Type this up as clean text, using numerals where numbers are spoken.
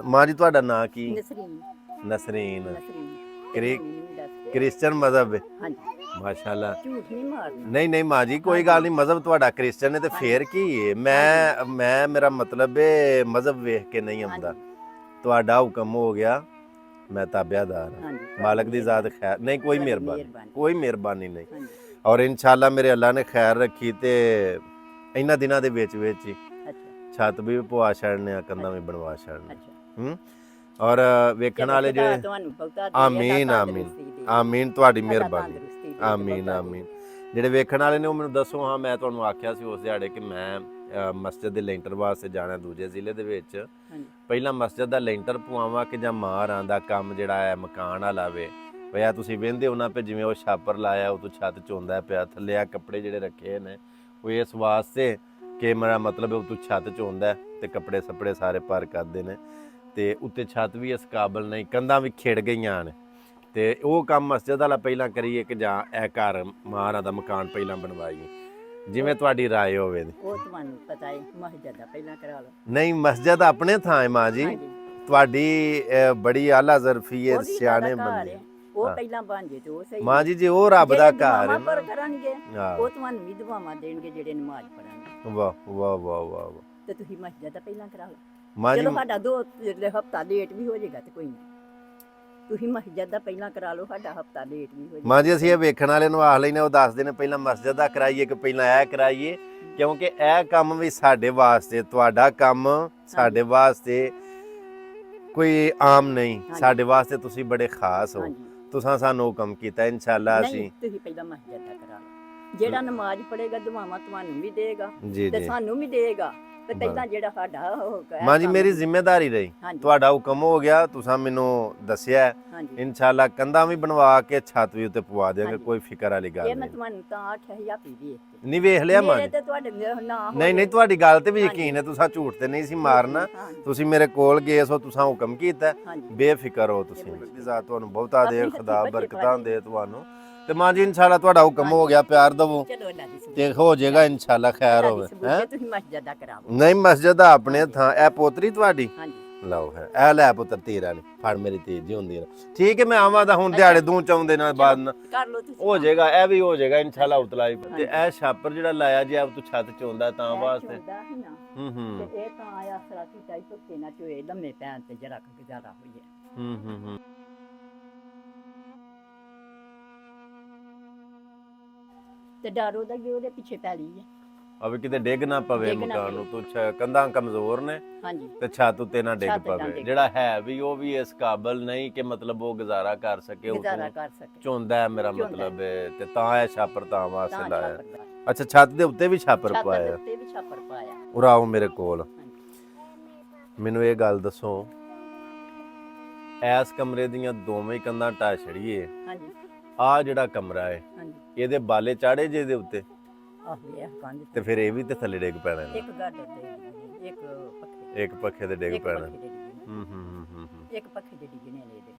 ਮਾਂ ਜੀ ਤੁਹਾਡਾ ਨਾਂ ਕੀ? ਨਸਰੀਨ। ਨਸਰੀਨ। ਨਸਰੀਨ ਕ੍ਰਿਸਚਨ ਮਜ਼ਹਬ ਹੈ? ਹਾਂਜੀ। ਮਾਸ਼ਾਅੱਲਾ। ਝੂਠ ਨਹੀਂ ਮਾਰਨਾ। ਨਹੀਂ ਮਾਂ ਜੀ ਕੋਈ ਗੱਲ ਨਹੀਂ, ਮਜ਼ਹਬ ਤੁਹਾਡਾ ਕ੍ਰਿਸਚਨ ਹੈ ਤੇ ਫੇਰ ਕੀ ਹੈ। ਮੈਂ ਮੇਰਾ ਮਤਲਬ ਹੈ ਮਜ਼ਹਬ ਵੇਖ ਕੇ ਨਹੀਂ ਆਉਂਦਾ। ਤੁਹਾਡਾ ਹੁਕਮ ਹੋ ਗਿਆ, ਮੈਂ ਤਾਬਿਆਦਾਰ ਹਾਂ। ਮਾਲਕ ਦੀ ਜ਼ਾਤ ਖੈਰ ਨਹੀਂ, ਕੋਈ ਮਿਹਰਬਾਨੀ ਨਹੀਂ। ਔਰ ਇਨਸ਼ਾਅੱਲਾ ਮੇਰੇ ਅੱਲਾ ਨੇ ਖੈਰ ਰੱਖੀ ਤੇ ਇਹਨਾਂ ਦਿਨਾਂ ਦੇ ਵਿੱਚ ਹੀ ਛੱਤ ਵੀ ਪਵਾ ਛੱਡਨੇ ਆ, ਕੰਧਾਂ ਵੀ ਬਣਵਾ ਛੱਡਨੇ। ਔਰ ਵੇਖਣ ਵਾਲੇ ਜਿਹੜੇ ਆਮੀਨ ਆਮੀਨ ਤੁਹਾਡੀ ਮਿਹਰਬਾਨੀ, ਆਮੀਨ ਆਮੀਨ। ਜਿਹੜੇ ਵੇਖਣ ਵਾਲੇ ਨੇ ਉਹ ਮੈਨੂੰ ਦੱਸੋ। ਹਾਂ ਮੈਂ ਤੁਹਾਨੂੰ ਆਖਿਆ ਸੀ ਉਸ ਦਿਹਾੜੇ ਕਿ ਮੈਂ ਮਸਜਿਦ ਦੇ ਲੈਂਟਰ ਵਾਸਤੇ ਜਾਣਾ ਦੂਜੇ ਜ਼ਿਲ੍ਹੇ ਦੇ ਵਿੱਚ। ਪਹਿਲਾਂ ਮਸਜਿਦ ਦਾ ਲੈਂਟਰ ਪਵਾਵਾਂ ਕਿ ਜਾਂ ਮਾਰਾਂ ਦਾ ਕੰਮ ਜਿਹੜਾ ਹੈ ਮਕਾਨ ਵਾਲਾ ਵੇ। ਭਈਆ ਤੁਸੀਂ ਵਹਿੰਦੇ ਹੋ ਨਾ ਪੇ ਜਿਵੇਂ ਉਹ ਛਾਪਰ ਲਾਇਆ ਉਹ ਤੋਂ ਛੱਤ ਚੋਂਦਾ ਪਿਆ, ਥੱਲੇ ਆ ਕੱਪੜੇ ਜਿਹੜੇ ਰੱਖੇ ਨੇ ਉਹ ਇਸ ਵਾਸਤੇ ਕਿ ਮੇਰਾ ਮਤਲਬ ਉਹ ਤੋਂ ਛੱਤ ਚੋਂਦਾ ਤੇ ਕੱਪੜੇ ਸੱਪੜੇ ਸਾਰੇ ਪਾਰ ਕਰਦੇ ਨੇ ਤੇ ਉੱਤੇ ਛੱਤ ਵੀ ਇਸ ਕਾਬਲ ਨਹੀਂ, ਕੰਧਾਂ ਵੀ ਖਿੜ ਗਈਆਂ ਨੇ ਤੇ ਉਹ ਕੰਮ ਮਸਜਿਦ ਵਾਲਾ ਪਹਿਲਾਂ ਕਰੀਏ ਕਿ ਜਾਂ ਇਹ ਘਰ ਮਾਰਾਂ ਦਾ ਮਕਾਨ ਪਹਿਲਾਂ ਬਣਵਾਈਏ, ਜਿਵੇਂ ਤੁਹਾਡੀ ਰਾਏ ਹੋਵੇ। ਉਹ ਤੁਹਾਨੂੰ ਪਤਾ ਹੈ ਮਸਜਿਦ ਦਾ ਪਹਿਲਾਂ ਕਰਾ ਲਓ। ਨਹੀਂ ਮਸਜਿਦ ਆਪਣੇ ਥਾਂ ਹੈ ਮਾਂ ਜੀ, ਤੁਹਾਡੀ ਬੜੀ ਆਲਾ ਜ਼ਰਫੀ ਹੈ, ਸਿਆਣੇ ਬੰਦੇ ਉਹ ਪਹਿਲਾਂ ਬਣ ਜੇ ਤੇ ਉਹ ਸਹੀ ਮਾਂ ਜੀ। ਜੇ ਉਹ ਰੱਬ ਦਾ ਘਰ ਹੈ ਪਰ ਕਰਨਗੇ ਉਹ ਤੁਹਾਨੂੰ ਵੀ ਦੁਆਵਾਂ ਦੇਣਗੇ ਜਿਹੜੇ ਨਮਾਜ਼ ਪੜ੍ਹਨਗੇ। ਵਾਹ ਵਾਹ ਵਾਹ ਵਾਹ। ਤੇ ਤੁਸੀਂ ਮਸਜਿਦ ਦਾ ਪਹਿਲਾਂ ਕਰਾ ਲਓ ਮਾਂ ਜੀ। ਚਲੋ ਸਾਡਾ 2 ਹਫ਼ਤਾ ਲੇਟ ਵੀ ਹੋ ਜਾਏਗਾ ਤੇ ਕੋਈ ਨਹੀਂ, ਤੁਸੀਂ ਮਸਜਿਦ ਦਾ ਪਹਿਲਾਂ ਕਰਾ ਲਓ, ਸਾਡਾ ਹਫ਼ਤਾ ਲੇਟ ਵੀ ਹੋ ਜਾਏਗਾ। ਮਾਂ ਜੀ ਅਸੀਂ ਇਹ ਵੇਖਣ ਵਾਲੇ ਨੂੰ ਆਖ ਲੈਨੇ ਉਹ ਦੱਸਦੇ ਨੇ ਪਹਿਲਾਂ ਮਸਜਿਦ ਦਾ ਕਰਾਈਏ ਕਿ ਪਹਿਲਾਂ ਇਹ ਕਰਾਈਏ, ਕਿਉਂਕਿ ਇਹ ਕੰਮ ਵੀ ਸਾਡੇ ਵਾਸਤੇ, ਤੁਹਾਡਾ ਕੰਮ ਸਾਡੇ ਵਾਸਤੇ ਕੋਈ ਆਮ ਨਹੀਂ, ਸਾਡੇ ਵਾਸਤੇ ਤੁਸੀਂ ਬੜੇ ਖਾਸ ਹੋ। ਤੁਸੀਂ ਸਾਨੂੰ ਹੁਕਮ ਕੀਤਾ ਇਨਸ਼ਾਅੱਲਾ ਅਸੀਂ ਤੁਸੀਂ ਪਹਿਲਾਂ ਮਸਜਿਦ ਦਾ ਕਰਾ ਲਓ। ਜਿਹੜਾ ਨਮਾਜ਼ ਪੜ੍ਹੇਗਾ ਦੁਆਵਾਂ ਤੁਹਾਨੂੰ ਵੀ ਦੇਗਾ ਤੇ ਸਾਨੂੰ ਵੀ ਦੇਗਾ ਤੇ ਪਹਿਲਾਂ ਜਿਹੜਾ ਸਾਡਾ ਮਾਂ ਜੀ ਮੇਰੀ ਜ਼ਿੰਮੇਵਾਰੀ ਰਹੀ, ਤੁਹਾਡਾ ਹੁਕਮ ਹੋ ਗਿਆ, ਤੁਸੀਂ ਮੈਨੂੰ ਦੱਸਿਆ ਇਨਸ਼ਾਅੱਲਾ ਕੰਧਾਂ ਵੀ ਬਣਵਾ ਕੇ ਛੱਤ ਵੀ ਉੱਤੇ ਪਵਾ ਦੇਵਾਂਗੇ, ਕੋਈ ਫਿਕਰ ਵਾਲੀ ਗੱਲ ਨਹੀਂ। ਮੈਂ ਤੁਹਾਨੂੰ ਤਾਂ ਆਖਿਆ ਸੀ ਆਪੀ ਨਹੀਂ ਵੇਖ ਲਿਆ ਮਾਂ ਜੀ। ਨਹੀਂ ਤੁਹਾਡੀ ਗੱਲ ਤੇ ਵੀ ਯਕੀਨ ਹੈ, ਤੁਸੀਂ ਝੂਠ ਤੇ ਨਹੀਂ ਸੀ ਮਾਰਨਾ। ਤੁਸੀਂ ਮੇਰੇ ਕੋਲ ਗਏ ਸੋ, ਤੁਸੀਂ ਹੁਕਮ ਕੀਤਾ, ਬੇਫਿਕਰ ਹੋ ਤੁਸੀਂ। ਜ਼ਾਤ ਤੁਹਾਨੂੰ ਬਹੁਤਾ ਦੇ, ਖੁਦਾ ਬਰਕਤਾਂ ਦੇ ਤੁਹਾਨੂੰ। ਤੇ ਮਾਂ ਜੀ ਇਨਸ਼ਾਅੱਲਾ ਤੁਹਾਡਾ ਹੁਕਮ ਹੋ ਗਿਆ, ਪਿਆਰ ਦਵੋ ਤੇ ਹੋ ਜਾਏਗਾ ਇਨਸ਼ਾਅੱਲਾ, ਖੈਰ ਹੋਵੇ। ਤੁਸੀਂ ਮਸਜਿਦ ਦਾ ਕਰਾਓ। ਨਹੀਂ ਮਸਜਿਦ ਦਾ ਆਪਣੇ ਥਾਂ। ਇਹ ਪੋਤਰੀ ਤੁਹਾਡੀ? ਲਓ ਹੈ ਇਹ ਲੈ ਪੁੱਤਰ ਤੇਰਾ ਨੇ ਫੜ, ਮੇਰੀ ਤੇਜ ਜੀ ਹੁੰਦੀ ਹੈ। ਠੀਕ ਹੈ ਮੈਂ ਆਵਾਂ ਤਾਂ ਹੁਣ ਦਿਹਾੜੇ ਦੂੰ ਚਾਉਂਦੇ ਨਾਲ ਬਾਅਦ ਹੋ ਜਾਏਗਾ, ਇਹ ਵੀ ਹੋ ਜਾਏਗਾ ਇਨਸ਼ਾਅੱਲਾ ਉਤਲਾਈ। ਤੇ ਇਹ ਛਾਪਰ ਜਿਹੜਾ ਲਾਇਆ ਜੀ ਆਪ ਤੂੰ ਛੱਤ ਚੋਂਦਾ ਤਾਂ ਵਾਸਤੇ ਤੇ ਇਹ ਤਾਂ ਆਇਆ ਸਰਾਤੀ ਟਾਈਪ ਕੇ ਨਾ ਚੋਏ ਲੰਮੇ ਪੈਣ ਤੇ ਜਰਾ ਗੁਜ਼ਾਰਾ ਹੋਈਏ। ਤੇ ਡਰ ਉਹਦਾ ਕਿ ਉਹਦੇ ਪਿੱਛੇ ਪੈ ਲਈ ਹੈ ਅਵੇ ਕਿਤੇ ਡਿੱਗ ਨਾ ਪਵੇ ਮਕਾਨ ਨੂੰ। ਤੂੰ ਕੰਧਾਂ ਕਮਜ਼ੋਰ ਨੇ ਤੇ ਛੱਤ ਉੱਤੇ ਨਾ ਡਿੱਗ ਪਵੇ। ਜਿਹੜਾ ਹੈ ਵੀ ਉਹ ਵੀ ਇਸ ਕਾਬਲ ਨਹੀਂ ਕਿ ਮਤਲਬ ਉਹ ਗੁਜ਼ਾਰਾ ਕਰ ਸਕੇ, ਚੋਂਦਾ ਮੇਰਾ ਮਤਲਬ ਤੇ ਤਾਂ ਇਹ ਛਾਪਰ ਤਾਂ ਵਾਸਤੇ ਲਾਇਆ। ਅੱਛਾ ਛੱਤ ਦੇ ਉੱਤੇ ਵੀ ਛਾਪਰ ਪਾਇਆ? ਉਰਾਓ ਮੇਰੇ ਕੋਲ। ਮੈਨੂੰ ਇਹ ਗੱਲ ਦੱਸੋ, ਇਸ ਕਮਰੇ ਦੀਆਂ ਦੋਵੇਂ ਕੰਧਾਂ ਢਾਹ ਛੜੀਏ, ਆ ਜਿਹੜਾ ਕਮਰਾ ਹੈ ਇਹਦੇ ਬਾਲੇ ਚਾੜੇ ਜੇ ਦੇ ਉੱਤੇ ਤੇ ਫਿਰ ਇਹ ਵੀ ਤੇ ਥੱਲੇ ਡਿੱਗ ਪੈਣਾ। ਇੱਕ ਪੱਖੇ ਤੇ ਡਿੱਗ ਪੈਣਾ। ਇੱਕ ਪੱਖੇ ਦੇ ਡਿੱਗਣੇ ਨੇ।